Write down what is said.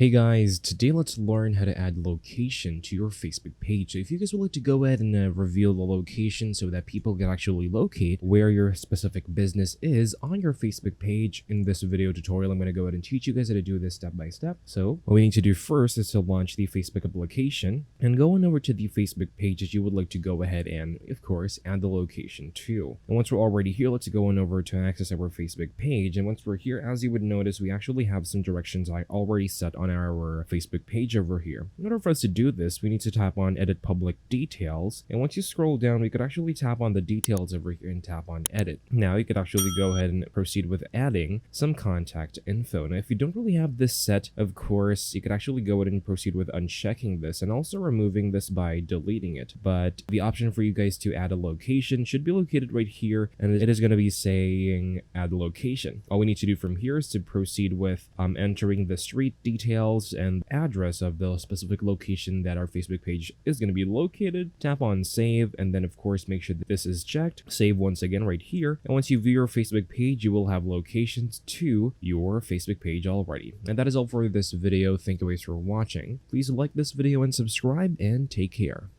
Hey guys, today let's learn how to add location to your Facebook page. So if you guys would like to go ahead and reveal the location so that people can actually locate where your specific business is on your Facebook page, in this video tutorial, I'm going to go ahead and teach you guys how to do this step by step. So what we need to do first is to launch the Facebook application and go on over to the Facebook page that you would like to go ahead and, of course, add the location to. And once we're already here, let's go on over to access our Facebook page. And once we're here, as you would notice, we actually have some directions I already set on our Facebook page over here. In order for us to do this, we need to tap on Edit Public Details, and once you scroll down, we could actually tap on the details over here and tap on Edit. Now you could actually go ahead and proceed with adding some contact info. Now if you don't really have this set, of course, you could actually go ahead and proceed with unchecking this and also removing this by deleting it. But the option for you guys to add a location should be located right here, and it is going to be saying add location. All we need to do from here is to proceed with entering the street details and address of the specific location that our Facebook page is going to be located. Tap on save, and then of course make sure that this is checked. Save once again right here, and once you view your Facebook page, you will have locations to your Facebook page already. And that is all for this video. Thank you guys for watching. Please like this video and subscribe, and take care.